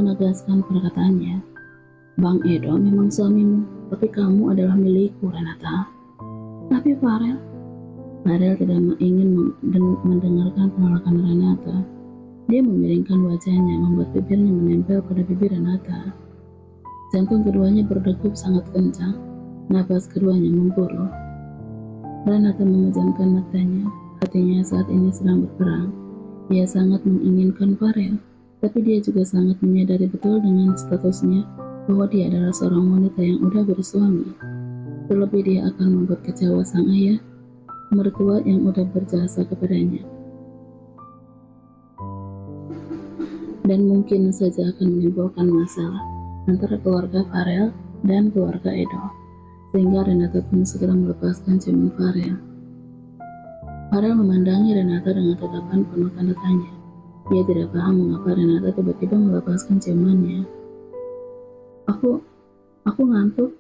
menegaskan perkataannya. Bang Edo memang suamimu, tapi kamu adalah milikku, Renata. Tapi Farel tidak ingin mendengarkan penolakan Renata. Dia memiringkan wajahnya, membuat bibirnya menempel pada bibir Renata. Jantung keduanya berdegup sangat kencang, napas keduanya memburu. Renata memejamkan matanya, hatinya saat ini sedang berperang. Ia sangat menginginkan Farel, tapi dia juga sangat menyadari betul dengan statusnya bahwa dia adalah seorang wanita yang udah bersuami. Terlebih dia akan membuat kecewa sang ayah, mertua yang udah berjasa kepadanya. Dan mungkin saja akan menimbulkan masalah antara keluarga Farel dan keluarga Edo, sehingga Renata pun segera melepaskan ciuman Farel. Farel memandangi Renata dengan tatapan penuh tanda tanya. Ia tidak paham mengapa Renata tiba-tiba melepaskan ciumannya. Aku ngantuk,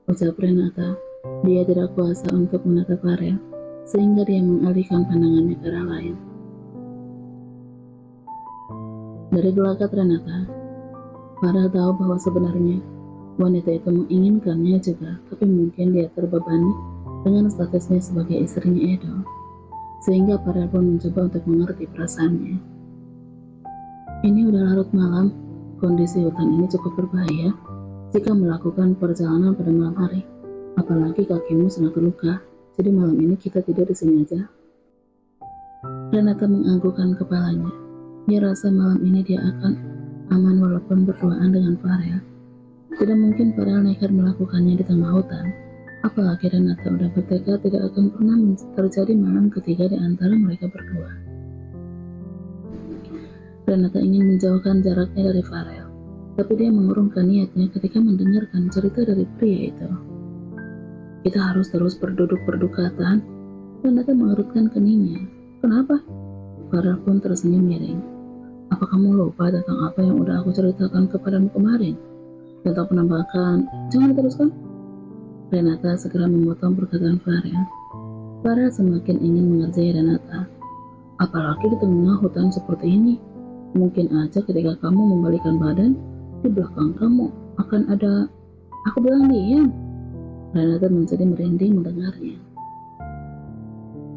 ucap Renata. Dia tidak kuasa untuk menatap Farel, sehingga dia mengalihkan pandangannya ke arah lain. Dari gelagat Renata, Farel tahu bahwa sebenarnya wanita itu menginginkannya juga, tapi mungkin dia terbebani dengan statusnya sebagai istrinya Edo, sehingga Farel pun mencoba untuk mengerti perasaannya. Ini udah larut malam, kondisi hutan ini cukup berbahaya jika melakukan perjalanan pada malam hari, apalagi kakimu sedang terluka, jadi malam ini kita tidur di sini aja. Renata menganggukkan kepalanya. Dia rasa malam ini dia akan aman walaupun berduaan dengan Farel. Tidak mungkin Farel nekat melakukannya di tengah hutan, apalagi Renata udah bertekad tidak akan pernah terjadi malam ketiga di antara mereka berdua. Renata ingin menjauhkan jaraknya dari Farel, tapi dia mengurungkan niatnya ketika mendengarkan cerita dari pria itu. Kita harus terus berduduk berdekatan. Renata mengerutkan keningnya. Kenapa? Farel pun tersenyum miring. Apa kamu lupa tentang apa yang udah aku ceritakan kepadamu kemarin? Tentang penampakan, jangan diteruskan. Renata segera memotong perkataan Farel. Farel semakin ingin mengerjai Renata. Apalagi di tengah hutan seperti ini. Mungkin aja ketika kamu membalikan badan, di belakang kamu akan ada... Aku bilang diam. Renata menjadi merinding mendengarnya.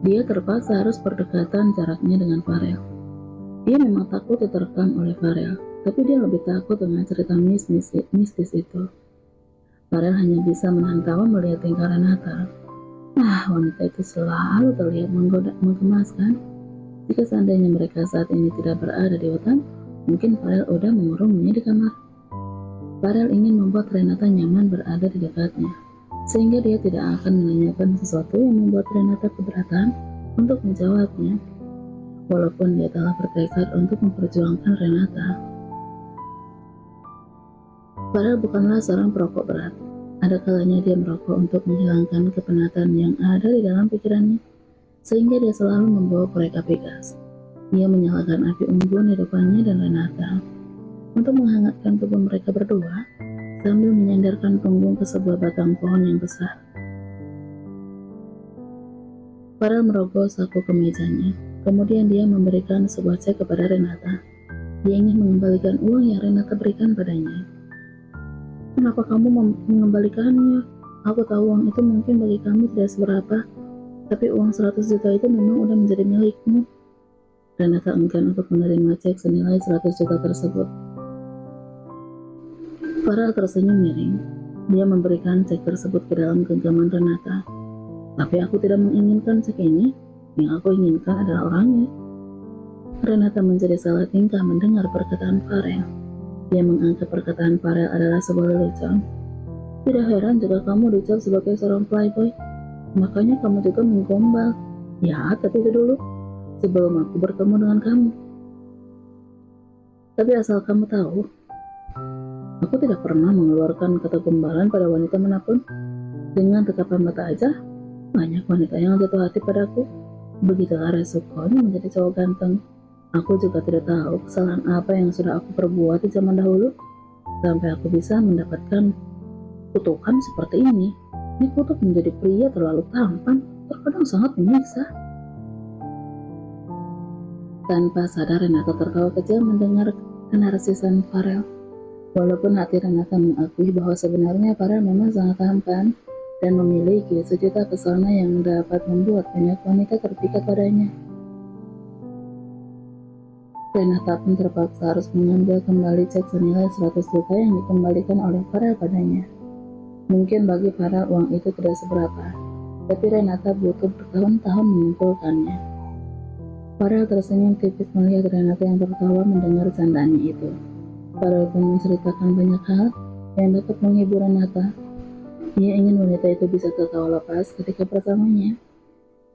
Dia terpaksa harus berdekatan jaraknya dengan Farel. Dia memang takut diterkam oleh Farel, tapi dia lebih takut dengan cerita mistis itu. Farel hanya bisa menahan tawa melihat tingkah Renata. Wanita itu selalu terlihat menggemaskan. Jika seandainya mereka saat ini tidak berada di hutan, mungkin Farel udah mengurungnya di kamar. Farel ingin membuat Renata nyaman berada di dekatnya, sehingga dia tidak akan menanyakan sesuatu yang membuat Renata keberatan untuk menjawabnya, walaupun dia telah bertekad untuk memperjuangkan Renata. Farel bukanlah seorang perokok berat. Ada kalanya dia merokok untuk menghilangkan kepenatan yang ada di dalam pikirannya, sehingga dia selalu membawa korek api gas. Ia menyalakan api unggun di depannya dan Renata untuk menghangatkan tubuh mereka berdua sambil menyandarkan punggung ke sebuah batang pohon yang besar. Farel merogoh saku kemejanya, kemudian dia memberikan sebuah cek kepada Renata. Dia ingin mengembalikan uang yang Renata berikan padanya. Kenapa kamu mengembalikannya? Aku tahu uang itu mungkin bagi kamu tidak seberapa, tapi uang 100 juta itu memang udah menjadi milikmu. Renata enggan untuk menerima cek senilai 100 juta tersebut. Farel tersenyum miring. Dia memberikan cek tersebut ke dalam genggaman Renata. Tapi aku tidak menginginkan cek ini. Yang aku inginkan adalah orangnya. Renata menjadi salah tingkah mendengar perkataan Farel. Dia menganggap perkataan Farel adalah sebuah lelucon. Tidak heran jika kamu dicap sebagai seorang playboy. Makanya kamu juga menggombal. Ya, tapi itu dulu, sebelum aku bertemu dengan kamu. Tapi asal kamu tahu, aku tidak pernah mengeluarkan kata gombalan pada wanita manapun. Dengan tatapan mata aja, banyak wanita yang jatuh hati padaku. Begitulah resikonya menjadi cowok ganteng. Aku juga tidak tahu kesalahan apa yang sudah aku perbuat di zaman dahulu, sampai aku bisa mendapatkan kutukan seperti ini. Ini kutuk menjadi pria terlalu tampan, terkadang sangat menyiksa. Tanpa sadar Renata tertawa kecil mendengar narasisan Farel. Walaupun hati Renata mengakui bahwa sebenarnya Farel memang sangat tampan dan memiliki sejuta pesona yang dapat membuat banyak wanita terpikat padanya. Renata pun terpaksa harus mengambil kembali cek senilai 100 juta yang dikembalikan oleh Farel padanya. Mungkin bagi Farel uang itu tidak seberapa, tapi Renata butuh bertahun-tahun mengumpulkannya. Farel tersenyum tipis melihat Renata yang tertawa mendengar candaannya itu. Farel pun menceritakan banyak hal yang dapat menghibur Renata. Ia ingin wanita itu bisa tertawa lepas ketika bersamanya.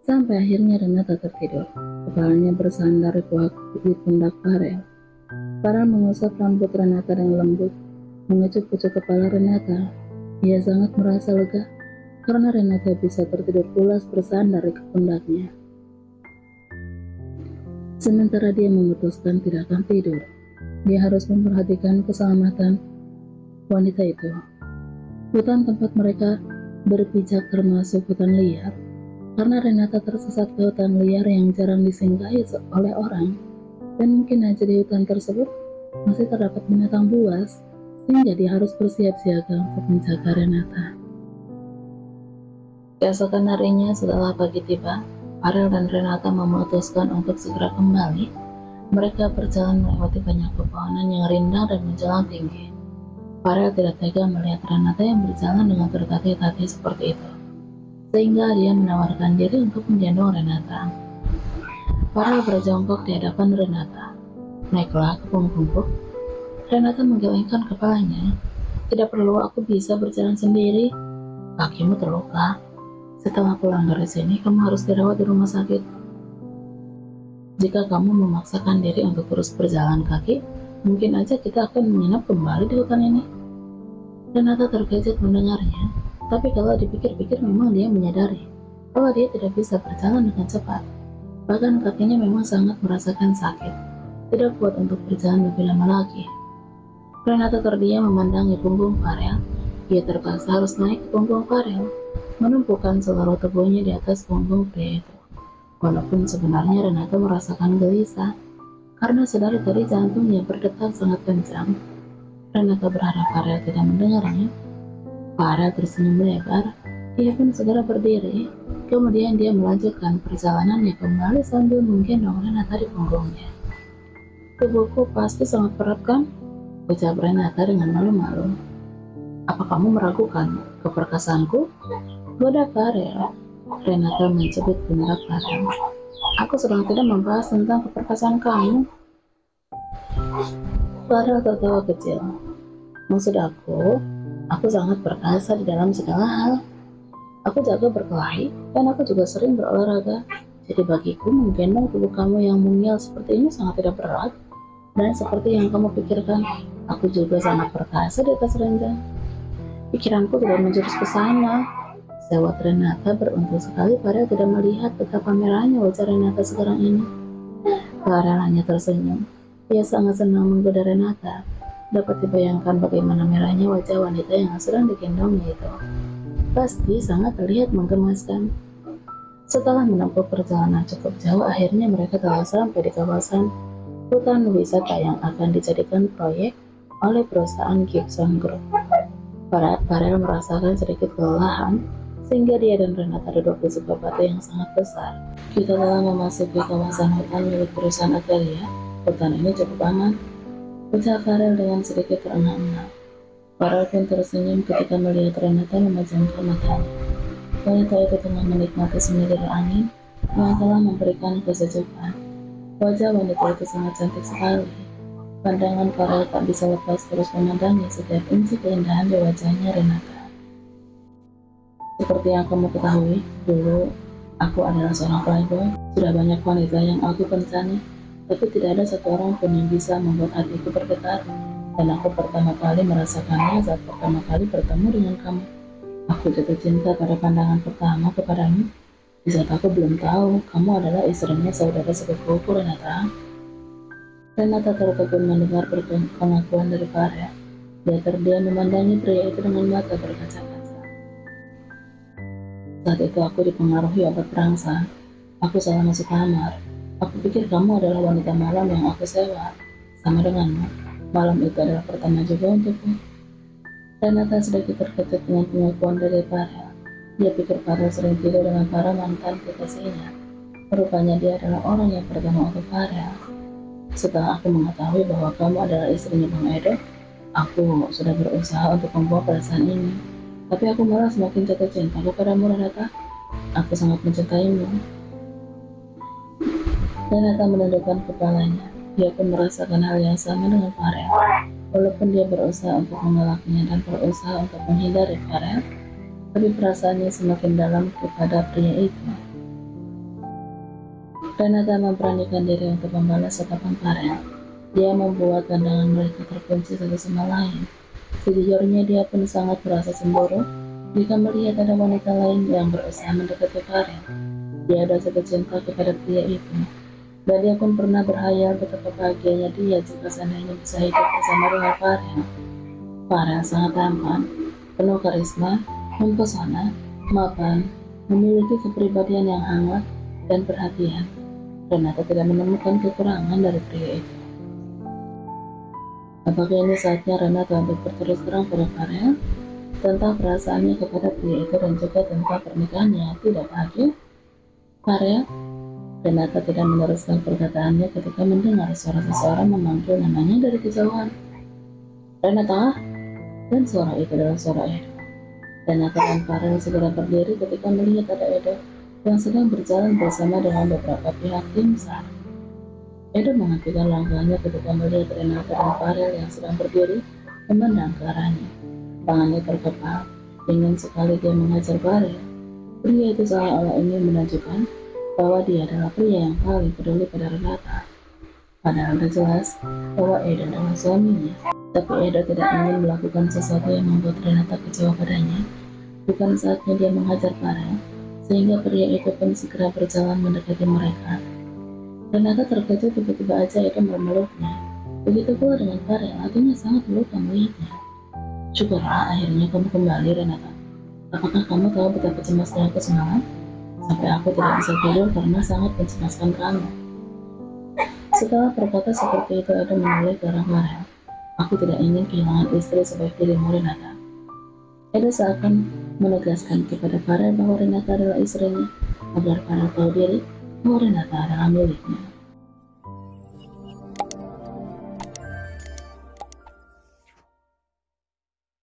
Sampai akhirnya Renata tertidur, kepalanya bersandar di pundak Farel. Farel mengusap rambut Renata dengan lembut, mengecup pucuk kepala Renata. Ia sangat merasa lega karena Renata bisa tertidur pulas bersandar di pundaknya. Sementara dia memutuskan tidak akan tidur, dia harus memperhatikan keselamatan wanita itu. Hutan tempat mereka berpijak termasuk hutan liar. Karena Renata tersesat ke hutan liar yang jarang disinggahi oleh orang, dan mungkin aja di hutan tersebut masih terdapat binatang buas, sehingga dia harus bersiap siaga untuk menjaga Renata. Keesokan harinya setelah pagi tiba, Farel dan Renata memutuskan untuk segera kembali. Mereka berjalan melewati banyak pepohonan yang rindang dan menjulang tinggi. Farel tidak tega melihat Renata yang berjalan dengan tertatih-tatih seperti itu, sehingga dia menawarkan diri untuk menggendong Renata. Farel berjongkok di hadapan Renata. Naiklah ke punggungku. Renata menggelengkan kepalanya. Tidak perlu, aku bisa berjalan sendiri. Kakimu terluka. Setelah pulang dari sini, kamu harus dirawat di rumah sakit. Jika kamu memaksakan diri untuk terus berjalan kaki, mungkin aja kita akan menginap kembali di hutan ini. Renata terkejut mendengarnya. Tapi kalau dipikir-pikir memang dia menyadari bahwa dia tidak bisa berjalan dengan cepat. Bahkan kakinya memang sangat merasakan sakit, tidak kuat untuk berjalan lebih lama lagi. Renata terdiam memandangi punggung Farel. Ia terpaksa harus naik ke punggung Farel, menumpukan seluruh tubuhnya di atas punggung pria itu. Walaupun sebenarnya Renata merasakan gelisah, karena sedari tadi jantungnya berdetak sangat kencang. Renata berharap Farel tidak mendengarnya. Farel tersenyum lebar. Dia pun segera berdiri. Kemudian dia melanjutkan perjalanannya kembali sambil menggendong Renata di punggungnya. Tubuhku pasti sangat berat kan? Ucap Renata dengan malu-malu. Apa kamu meragukan keperkasaanku? Goda Farel. Renata mencubit pundak Farel. Aku sedang tidak membahas tentang keperkasaan kamu. Farel tertawa kecil. Maksud aku sangat perkasa di dalam segala hal. Aku jago berkelahi dan aku juga sering berolahraga. Jadi bagiku menggendong tubuh kamu yang mungil seperti ini sangat tidak berat. Dan seperti yang kamu pikirkan, aku juga sangat perkasa di atas ranjang. Pikiranku tidak menjurus ke sana. Sewot Renata beruntung sekali Farel tidak melihat betapa merahnya wajah Renata sekarang ini. Farel hanya tersenyum. Ia sangat senang menggoda Renata. Dapat dibayangkan bagaimana merahnya wajah wanita yang sedang digendongnya itu. Pasti sangat terlihat menggemaskan. Setelah menempuh perjalanan cukup jauh, akhirnya mereka telah sampai di kawasan hutan wisata yang akan dijadikan proyek oleh perusahaan Gibson Group. Farel merasakan sedikit kelelahan, sehingga dia dan Renata duduk di sebuah batu yang sangat besar. Kita telah memasuki kawasan hutan milik perusahaan Agraria. Hutan ini cukup aman, ucap Farel dengan sedikit terengah-engah. Farel pun tersenyum ketika melihat Renata memejamkan matanya. Wanita itu tengah menikmati semilir angin yang telah memberikan kesejukan. Wajah wanita itu sangat cantik sekali. Pandangan Farel tak bisa lepas terus memandangi setiap inci keindahan di wajahnya Renata. Seperti yang kamu ketahui, dulu aku adalah seorang playboy. Sudah banyak wanita yang aku kencani, tapi tidak ada satu orang pun yang bisa membuat hatiku bergetar. Dan aku pertama kali merasakannya saat pertama kali bertemu dengan kamu. Aku jatuh cinta pada pandangan pertama kepadamu. Di saat aku belum tahu kamu adalah istrinya saudara sepupuku Renata. Renata tertegun mendengar pengakuan dari Farel. Dia terdiam memandangi pria itu dengan mata berkaca-kaca. Saat itu aku dipengaruhi obat perangsang. Aku salah masuk kamar. Aku pikir kamu adalah wanita malam yang aku sewa, sama denganmu. Malam itu adalah pertama juga untukku. Renata sedikit terkejut dengan pengakuan dari Farel. Dia pikir Farel sering tidur dengan para mantan kekasihnya. Rupanya dia adalah orang yang pertama untuk Farel. Setelah aku mengetahui bahwa kamu adalah istrinya Bang Edo, aku sudah berusaha untuk membuang perasaan ini. Tapi aku malah semakin jatuh cinta kepadamu, Renata. Aku sangat mencintaimu. Renata menundukkan kepalanya. Dia pun merasakan hal yang sama dengan Farel. Walaupun dia berusaha untuk mengelaknya dan berusaha untuk menghindari Farel, tapi perasaannya semakin dalam kepada pria itu. Renata memberanikan diri untuk membalas ucapan Farel. Dia membuat pandangan mereka terkunci satu sama lain. Sejujurnya dia pun sangat merasa cemburu jika melihat ada wanita lain yang berusaha mendekati Farel. Dia ada jatuh cinta kepada pria itu. Dan dia pun pernah berhayal betapa bahagianya dia jika seandainya bisa hidup bersama dengan Farel. Farel sangat tampan, penuh karisma, mempesona, mapan, memiliki kepribadian yang hangat dan perhatian. Renata tidak menemukan kekurangan dari pria itu. Apakah ini saatnya Renata untuk berterus terang pada Farel tentang perasaannya kepada pria itu dan juga tentang pernikahannya tidak bahagia? Farel? Renata tidak meneruskan perkataannya ketika mendengar suara seseorang memanggil namanya dari kejauhan. Renata, dan suara itu adalah suara Edo. Renata dan Farel segera berdiri ketika melihat ada Edo yang sedang berjalan bersama dengan beberapa pihak tim SAR. Edo menghentikan langkahnya ketika melihat Renata dan Farel yang sedang berdiri memandang ke arahnya. Tangannya terkepal, ingin sekali dia mengajar Farel. Pria itu seolah-olah ingin menunjukkan bahwa dia adalah pria yang paling peduli pada Renata. Padahal sudah jelas bahwa Edo adalah suaminya. Tapi Edo tidak ingin melakukan sesuatu yang membuat Renata kecewa padanya. Bukan saatnya dia menghajar Farel, sehingga pria itu pun segera berjalan mendekati mereka. Renata terkejut tiba-tiba aja Edo memeluknya. Begitu pula dengan Farel, hatinya sangat meluka melihatnya. Syukurlah akhirnya kamu kembali, Renata. Apakah kamu tahu betapa cemasnya aku semalam? Sampai aku tidak bisa tidur karena sangat mencemaskan kamu. Setelah berkata seperti itu, Edo menoleh ke arah Farel. Aku tidak ingin kehilangan istri sebaik dirimu, Renata. Edo seakan menegaskan kepada Farel bahwa Renata adalah istrinya, agar Farel tahu diri bahwa Renata adalah miliknya.